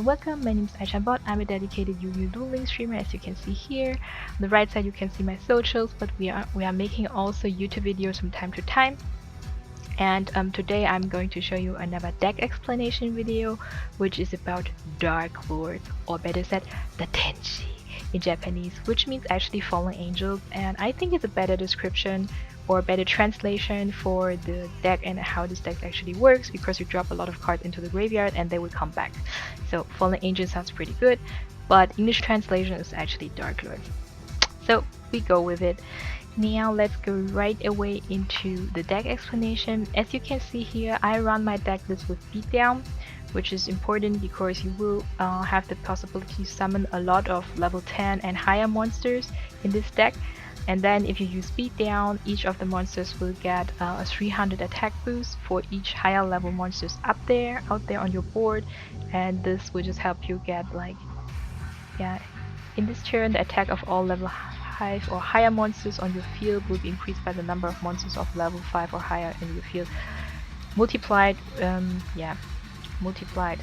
welcome, my name is aichanbot. I'm a dedicated Yu-Gi-Oh! Duel Link streamer, as you can see here. On the right side you can see my socials, but we are making also YouTube videos from time to time. And today I'm going to show you another deck explanation video, which is about Darklords, or better said, the Tenshi in Japanese, which means actually fallen angels, and I think it's a better description or better translation for the deck and how this deck actually works, because you drop a lot of cards into the graveyard and they will come back. So fallen angel sounds pretty good, but English translation is actually Darklords. So we go with it. Now let's go right away into the deck explanation. As you can see here, I run my deck list with Beatdown, which is important because you will have the possibility to summon a lot of level 10 and higher monsters in this deck. And then if you use Beatdown, each of the monsters will get a 300 attack boost for each higher level monsters out there on your board, and this will just help you get in this turn the attack of all level 5 or higher monsters on your field will be increased by the number of monsters of level 5 or higher in your field, multiplied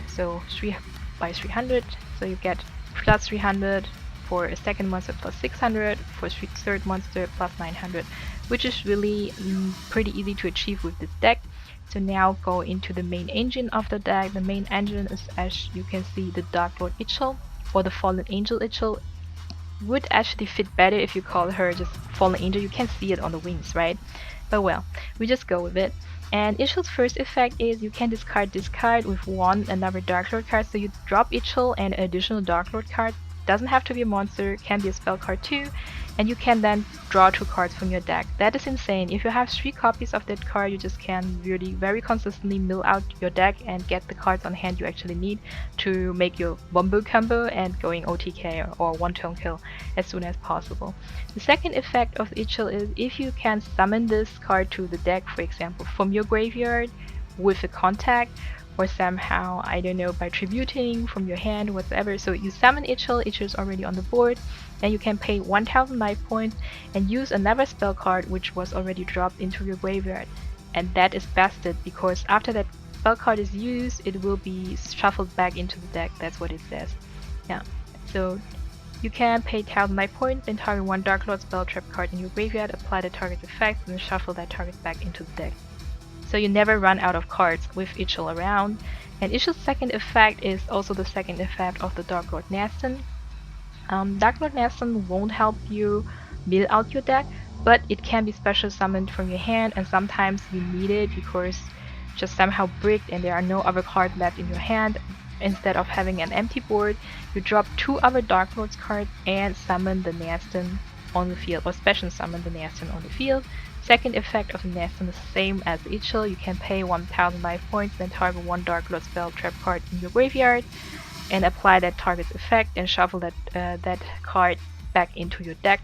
so 3 by 300, so you get plus 300 for a second monster, plus 600 for third monster, plus 900, which is really pretty easy to achieve with this deck. So now go into the main engine of the deck. The main engine is, as you can see, the Darklord Ichil, or the Fallen Angel Ichil. Would actually fit better if you call her just Fallen Angel. You can see it on the wings, right? But well, we just go with it. And Ichil's first effect is you can discard this card with another Darklord card. So you drop Ichil and an additional Darklord card. Doesn't have to be a monster, can be a spell card too, and you can then draw 2 cards from your deck. That is insane. If you have 3 copies of that card, you just can really very consistently mill out your deck and get the cards on hand you actually need to make your Wombo combo and going OTK or one-turn kill as soon as possible. The second effect of Ichil is if you can summon this card to the deck, for example from your graveyard with a contact, or somehow, I don't know, by tributing from your hand, whatever. So you summon Ichil is already on the board, and you can pay 1000 life points and use another spell card which was already dropped into your graveyard. And that is busted, because after that spell card is used, it will be shuffled back into the deck. That's what it says. Yeah, so you can pay 1000 life points and target 1 Darklord spell trap card in your graveyard, apply the target's effect, and shuffle that target back into the deck. So you never run out of cards with Ichil around. And Ichil's second effect is also the second effect of the Darklord Naston. Darklord Naston won't help you mill out your deck, but it can be special summoned from your hand, and sometimes you need it because just somehow bricked and there are no other cards left in your hand. Instead of having an empty board, you drop 2 other Darklords cards and summon the Naston on the field, or special summon the Naston on the field. Second effect of the Naston is the same as Ichil. You can pay 1000 life points, then target 1 Darklord spell trap card in your graveyard and apply that target's effect and shuffle that card back into your deck.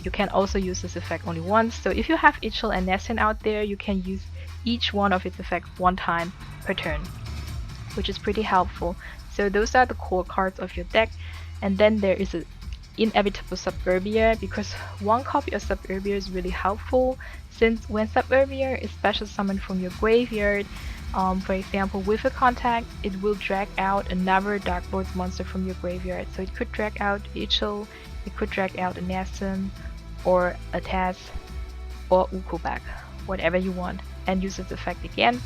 You can also use this effect only once. So if you have Ichil and Naston out there, you can use each one of its effects 1 time per turn, which is pretty helpful. So those are the core cards of your deck, and then there is a inevitable Superbia, because 1 copy of Superbia is really helpful, since when Superbia is special summoned from your graveyard, for example with a contact, it will drag out another Darklords monster from your graveyard. So it could drag out Ichil, it could drag out a Naston or a Taz or Ukobak, whatever you want, and use this effect again.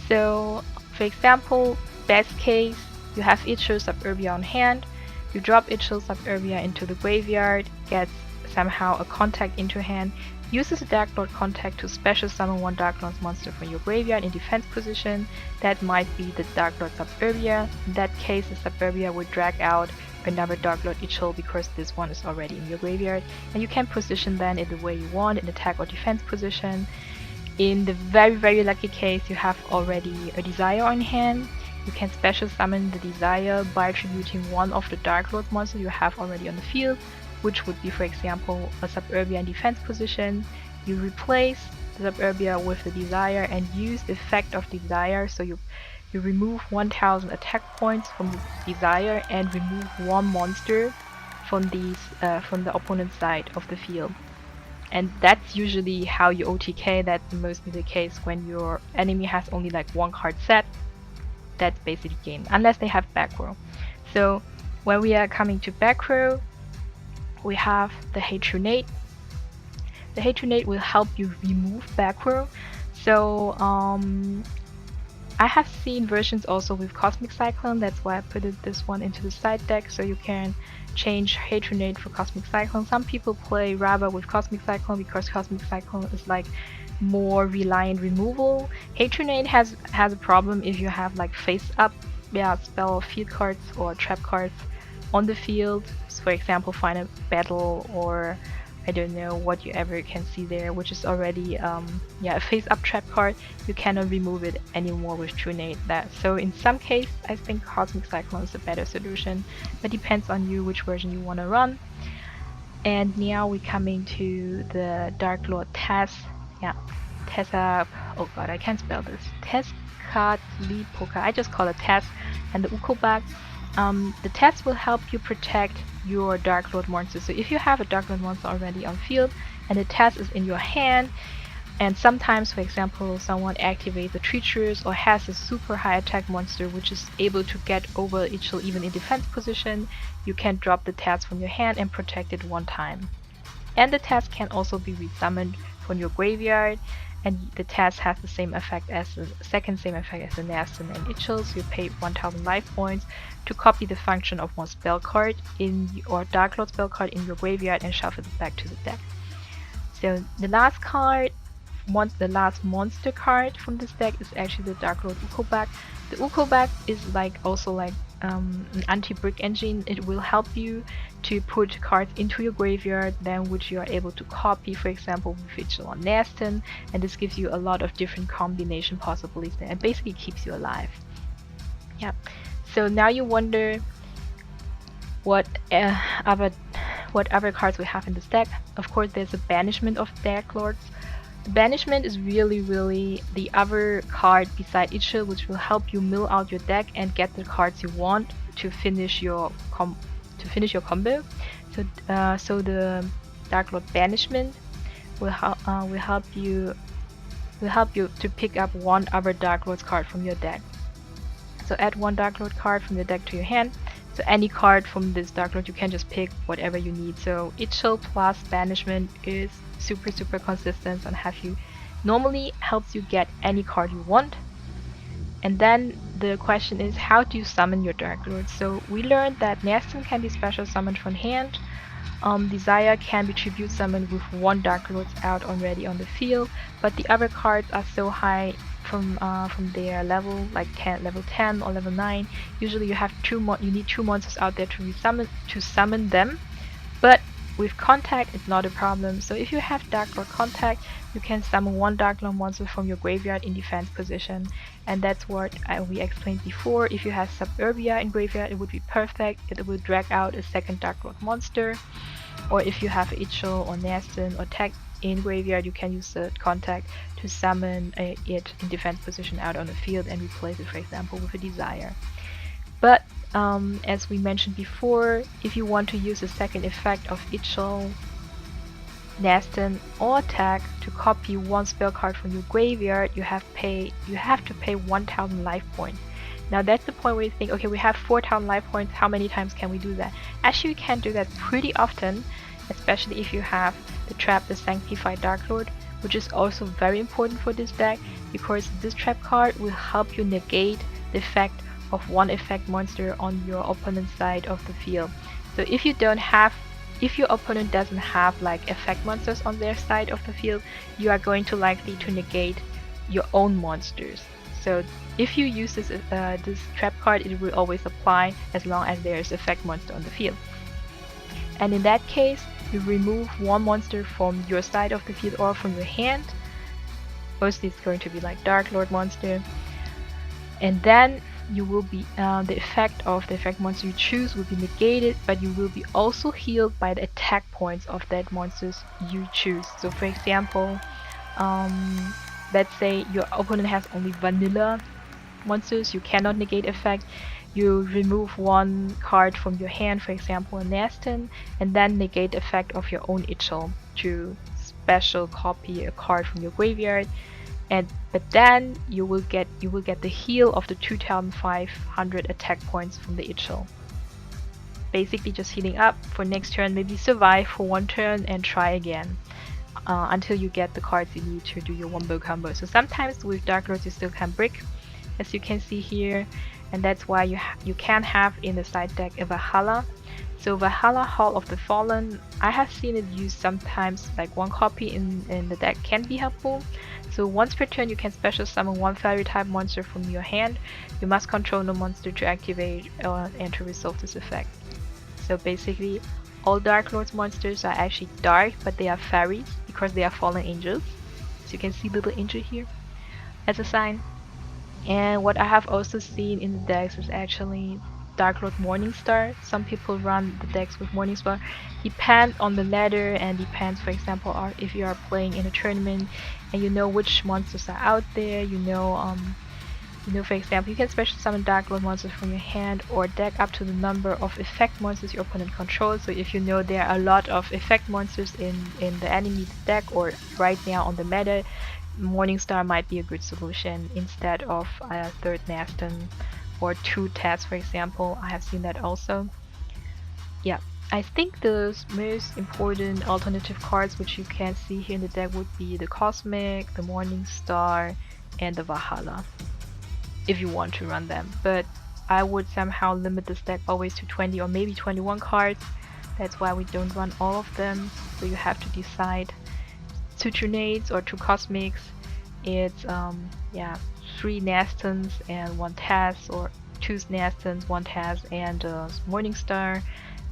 So for example, best case, you have Ichil Superbia on hand. You drop Ichil Superbia into the graveyard, gets somehow a contact into hand, uses a Darklord contact to special summon 1 Darklord monster from your graveyard in defense position. That might be the Darklord Superbia. In that case, the Superbia would drag out another Darklord Ichil because this one is already in your graveyard, and you can position then in the way you want, in attack or defense position. In the very lucky case, you have already a Desire on hand. You can special summon the Desire by attributing 1 of the Darklord monsters you have already on the field, which would be, for example, a Superbia in defense position. You replace the Superbia with the Desire and use the effect of Desire, so you remove 1000 attack points from the Desire and remove 1 monster from the opponent's side of the field. And that's usually how you OTK. That's mostly the case when your enemy has only like 1 card set. That's basically game, unless they have Backrow. So when we are coming to Backrow, we have the Hatronate. The Hatronate will help you remove Backrow. So I have seen versions also with Cosmic Cyclone, that's why I put this one into the side deck, so you can change Hatronate for Cosmic Cyclone. Some people play Rava with Cosmic Cyclone because Cosmic Cyclone is like more reliant removal. Hatronate has a problem if you have like face up spell or field cards or trap cards on the field. So for example, find a battle, or I don't know what you ever can see there, which is already a face up trap card. You cannot remove it anymore with Tronate. So in some case, I think Cosmic Cyclone is a better solution, but depends on you which version you want to run. And now we're coming to the Darklord Tess. Tessa. Oh god, I can't spell this. Tezcatlipoca. I just call it Tess. And the Ukobak. The Tess will help you protect your Darklord monster. So if you have a Darklord monster already on field and the Tess is in your hand, and sometimes, for example, someone activates the Treacherous or has a super high attack monster which is able to get over Ichil even in defense position, you can drop the Tess from your hand and protect it one time. And the Tess can also be resummoned from your graveyard, and the Tess has the same effect as the same effect as the Nastin and Ichil, so you pay 1000 life points to copy the function of one spell card or Darklord spell card in your graveyard and shuffle it back to the deck. So the last card, the last monster card from this deck is actually the Darklord Ukobak. The Ukobak is also like an anti-brick engine. It will help you to put cards into your graveyard, then which you are able to copy, for example, with Ichil or Nastin, and this gives you a lot of different combination possibilities there, and basically keeps you alive. Yeah. So now you wonder what other cards we have in this deck. Of course, there's a Banishment of Darklords. The Banishment is really the other card beside Ichil, which will help you mill out your deck and get the cards you want to finish your combo. So the Darklord Banishment will help you to pick up one other Darklords card from your deck. So add one Darklord card from your deck to your hand. So any card from this Darklord, you can just pick whatever you need. So Ichil plus Banishment is super consistent and normally helps you get any card you want. And then the question is, how do you summon your Darklord? So we learned that Nastin can be special summoned from hand. Desire can be tribute summoned with one Darklord out already on the field, but the other cards are so high from their level, like level 10 or level 9. Usually you need two monsters out there to summon them, but with Contact it's not a problem. So if you have Darklord Contact, you can summon one Darklord monster from your graveyard in defense position, and that's what we explained before. If you have Superbia in graveyard, it would be perfect. It will drag out a second Darklord monster. Or if you have Ichil or Nastin or Tech in graveyard, you can use the Contact to summon it in defense position out on the field and replace it, for example, with a Desire. But as we mentioned before, if you want to use the second effect of Ichil, Nastin or Tech to copy one spell card from your graveyard, you have to pay 1000 life points. Now that's the point where you think, okay, we have 4000 life points, how many times can we do that? Actually, you can do that pretty often, especially if you have the trap, the Sanctified Darklord, which is also very important for this deck, because this trap card will help you negate the effect of one effect monster on your opponent's side of the field. So if your opponent doesn't have like effect monsters on their side of the field, you are going to likely to negate your own monsters. So if you use this trap card, it will always apply as long as there is effect monster on the field. And in that case, you remove one monster from your side of the field or from your hand. Mostly it's going to be like Darklord monster. And then you will be the effect of the effect monster you choose will be negated, but you will be also healed by the attack points of that monsters you choose. So for example, let's say your opponent has only vanilla monsters, you cannot negate effect. You remove one card from your hand, for example a Nastin, and then negate the effect of your own Ichil to special copy a card from your graveyard. But then you will get the heal of the 2500 attack points from the Ichil. basically just healing up for next turn, maybe survive for one turn and try again until you get the cards you need to do your wombo combo. So sometimes with Darklords you still can brick, as you can see here, and that's why you can have in the side deck a Valhalla. So Valhalla Hall of the Fallen, I have seen it used sometimes, like one copy in the deck can be helpful. So once per turn you can special summon one fairy type monster from your hand. You must control the monster to activate and to resolve this effect. So basically all Darklords monsters are actually dark, but they are fairies because they are fallen angels. So you can see little angel here as a sign. And what I have also seen in the decks is actually Darklord Morningstar. Some people run the decks with Morningstar. Depends on the ladder and depends, for example, if you are playing in a tournament and you know which monsters are out there. You know, for example, you can special summon Darklord monsters from your hand or deck up to the number of effect monsters your opponent controls. So if you know there are a lot of effect monsters in the enemy deck or right now on the meta, Morningstar might be a good solution instead of a third Naston or two Tats, for example. I have seen that also. Yeah, I think the most important alternative cards which you can see here in the deck would be the Cosmic, the Morningstar, and the Valhalla, if you want to run them. But I would somehow limit this deck always to 20 or maybe 21 cards. That's why we don't run all of them. So you have to decide. 2 Tornades or 2 Cosmics. It's yeah, 3 Nastons and 1 Taz, or 2 Nastons, 1 Taz, and Morningstar,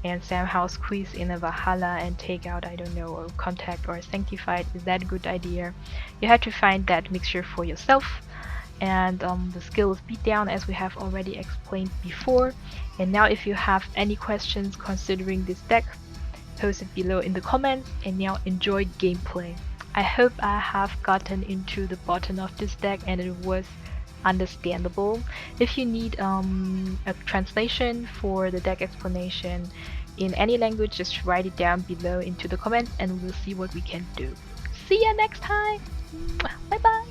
and somehow squeeze in a Valhalla and take out, I don't know, a Contact or a Sanctified. Is that a good idea? You have to find that mixture for yourself. And the skill is Beatdown, as we have already explained before. And now if you have any questions considering this deck, post it below in the comments, and now enjoy gameplay. I hope I have gotten into the bottom of this deck and it was understandable. If you need a translation for the deck explanation in any language, just write it down below into the comments and we'll see what we can do. See ya next time! Bye bye!